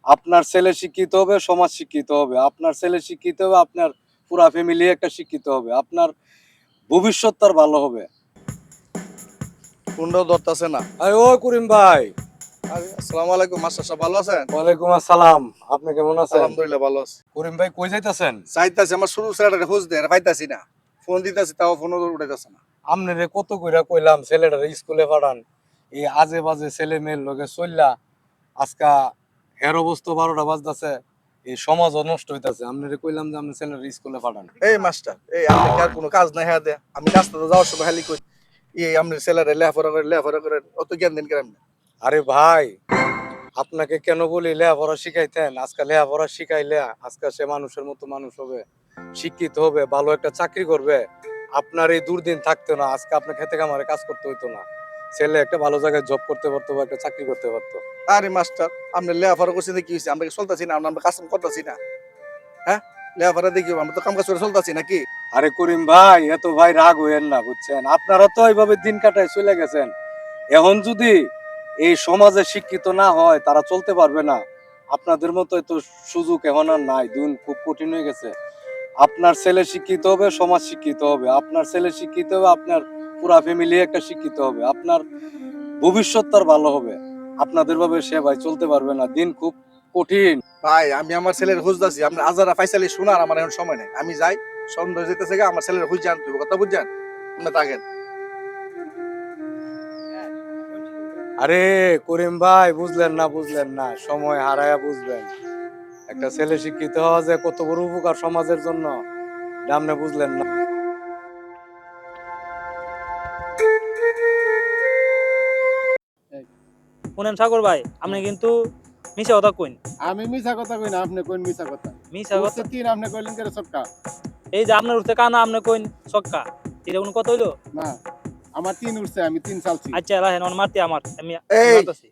আপনার ছেলে শিক্ষিত হবে, সমাজ শিক্ষিত হবে। আপনার ছেলে শিক্ষিত হবে, আপনার পুরা ফ্যামিলি একটা শিক্ষিত হবে। আপনার ভবিষ্যৎ তার ভালো হবে। ফোনটাও ধরতেছে না। আরে ও করিম ভাই। আসসালামু আলাইকুম, মাস্টার সাহেব ভালো আছেন? ওয়ালাইকুম আসসালাম। আপনি কেমন আছেন? আলহামদুলিল্লাহ ভালো আছি। করিম ভাই কই যাইতাছেন? চাইতাছি আমার শুরু ছেলেটা খোঁজ দেয়, পাইতাছি না। ফোন দিতেছি তাও ফোনও উঠাইতেছে না। আমনে কত কইরা কইলাম ছেলেটারে স্কুলে পাঠান, এই আজে বাজে ছেলে মেয়ের লগে চললা আজকা হের অবস্থা 12টা বাজতাছে, এই সমাজ নষ্ট হইতাছে। আমনে কইলাম যে আপনি ছেলের স্কুলে পাঠান। এই মাস্টার, এই আপনি কি আর কোনো কাজ নাই হ্যাঁ দে? আমি রাস্তাতে যাওয়ার সময় খালি কই এই আপনি ছেলেরা লেখাপড়া করে অত জ্ঞান দিন কেন? আরে ভাই, আপনাকে কেন বলি লেখাপড়া শিখাইতেন? আজকাল লেখাপড়া শিখাইলে আজকাল সে মানুষের মতো মানুষ হবে, শিক্ষিত হবে, ভালো একটা চাকরি করবে। আপনার এই দুর্দিন থাকতো না, আজকে আপনার খেতে খামারে কাজ করতে হইতো না। ছেলে একটা ভালো জায়গায় জব করতে পারতো বা একটা চাকরি করতে পারতো। আরে মাস্টার, আপনি লেখাপড়া করছেন কি হয়েছে? আমরা কি চলতেছি না? আমরা কাজ করতেছি না? হ্যাঁ, লেখাপড়া দেখি আমরা তো কাম কাজ করে চলতেছি নাকি? আরে করিম ভাই, এত ভাই রাগ হইয়েন না, বুঝছেন? আপনারা তো এইভাবে দিন কাটায় চলে গেছেন। এখন যদি এই সমাজে শিক্ষিত না হয়, তারা চলতে পারবে না। আপনাদের মতো এত সুযোগ এখন আর নাই, দিন খুব কঠিন হয়ে গেছে। আপনার ছেলে শিক্ষিত হবে, সমাজ শিক্ষিত হবে। আপনার ছেলে শিক্ষিত হবে, আপনার পুরা ফ্যামিলি একটা শিক্ষিত হবে। আপনার ভবিষ্যৎ তার ভালো হবে। আপনাদের ভাবে সে ভাই চলতে পারবে না, দিন খুব কঠিন। ভাই আমি আমার ছেলের খোঁজ দিচ্ছি, আপনি আজারা ফাইসালি শোনার আমার এখন সময় নেই। আমি যাই, সন্ধ্যা যেতেছে গা, আমার ছেলের খোঁজ জানতে হবে। কথা বুঝছেন? আপনি থাকেন। আরে করিম ভাই, বুঝলেন না, সময় হারায়া বুঝবেন। একটা ছেলে শিক্ষিত হওয়া যে কত বড় উপকার সমাজের জন্য, এটা আপনি বুঝলেন না। শুনেন সাগর ভাই, আপনি কিন্তু মিছা কথা কইন। আমি মিছা কথা কই না, আপনি কইন মিছা কথা। মিছা কথা উঠছে তিন, আপনি কইলেন কেন সবকা? এই যে আপনার উঠতে কানা, আপনি কইন ছক্কা। এটা কোনো কথা হইলো? না, আমার তিন উঠছে, আমি তিন চালছি। আচ্ছা রাহেন, অন মারতে আমার, আমি এই! মারতাছি।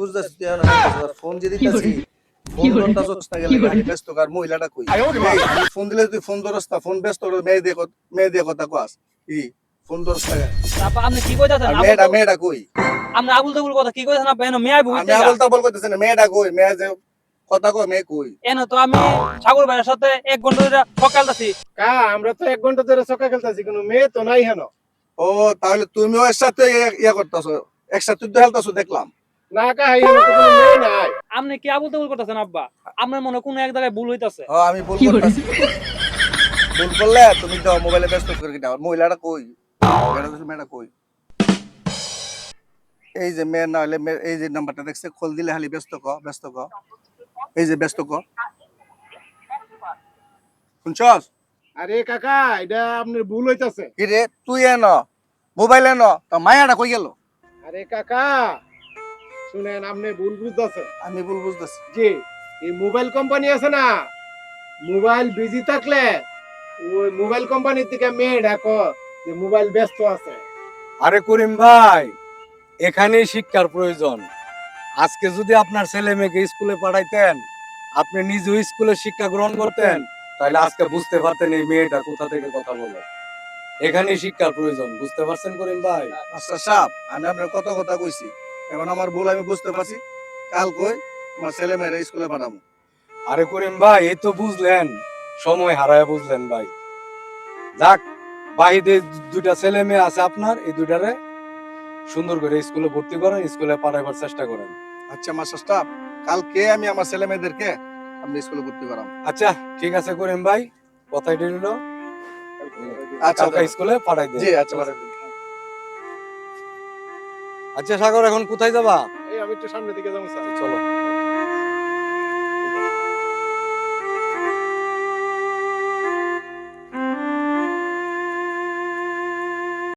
বুঝতেছি তুই এখন আমার ফোন যে দিতেছি, ফোন ধরতাছস না গেলে গাড়ি ব্যস্ত কার মহিলাটা কই? এই, আমি ফোন দিলে তুই ফোন ধরস না, ফোন ব্যস্ত করে মেয়ে দিয়ে কথা কস। কি ফোন ধরস না কেন? আপা আপনি কি কইতাছেন? আর মেয়েটা কই? আপনি আবুল তাবুল কথা কি কইতাছেন? আপনি এনো মেয়ে আমি বুঝতে আবল তাবল কইতেছি না, মেয়েটা কই? মেয়ে যে কথা কয়, মেয়ে কই? এনো তো আমি সাগর ভাইয়ের সাথে 1 ঘন্টা ধরে সকালতাছি। কা আমরা তো 1 ঘন্টা ধরে চকা খেলতেছি, কোনো মেয়ে তো নাই হেন। ও তাহলে তুমিও এর সাথে ইয়া করতেছো, একসাথে তো হেলতাছো দেখলাম। না কা হেন তো কোনো মেয়ে নাই। আপনি কি আবুল তাবুল করতেছেন আব্বা? আপনার মনে কোন এক জায়গায় ভুল হইতাছে। ও আমি ভুল করতেছি। ভুল করলে তুমি তো মোবাইলে ব্যস্ত করে দাও। মহিলাটা কই? মেয়েটা কই? এই যে মেয়ে না হলে এই যে নাম্বারটা দেখছে, কল দিলে খালি ব্যস্ত ক। এই যে ব্যস্ত ক। শুনছস? আরে কাকা, এটা আপনার ভুল হইতাছে। কি রে তুই এন মোবাইল এন, তো মায়াটা কই গেল? আরে কাকা, শুনেন, আপনি ভুল বুঝতেছেন। আমি ভুল বুঝতেছি। জি, এই মোবাইল কোম্পানি আছে না, মোবাইল বিজি থাকলে ওই মোবাইল কোম্পানি থেকে মেয়ে ডাকো যে মোবাইল ব্যস্ত আছে। আরে করিম ভাই, এখানেই শিক্ষার প্রয়োজন। আজকে যদি আপনার ছেলে মেয়েকে স্কুলে পাঠাইতেন, আপনি নিজেও স্কুলে শিক্ষা গ্রহণ করতেন, তাহলে আজকে বুঝতে পারতেন এই মেয়েটা কোথা থেকে কথা বলে। এখানেই শিক্ষার প্রয়োজন, বুঝতে পারছেন করিম ভাই? আচ্ছা সাহেব, আমি আপনার কত কথা কইছি, এখন আমার ভুল আমি বুঝতে পারছি। কাল কই আমার ছেলে মেয়েরা স্কুলে পাঠাবো। আরে করিম ভাই, এই তো বুঝলেন, সময় হারায় বুঝলেন ভাই। যাক, বাহিরে দুইটা ছেলে মেয়ে আছে আপনার, এই দুইটারে সুন্দর করে স্কুলে ভর্তি করেন, স্কুলে পাঠাইবার চেষ্টা করেন। আচ্ছা মাস্টার সাহেব, কালকে আমি আমার ছেলে মেয়েদেরকে আপনি স্কুলে ভর্তি করাম। আচ্ছা ঠিক আছে করিম ভাই, কথাই রইল। আচ্ছা কালকে স্কুলে পাঠাই দিন। জি আচ্ছা পাঠান। আচ্ছা সাগর, এখন কোথায় যাবা? এই আমি একটু সামনের দিকে যাবো স্যার। চলো।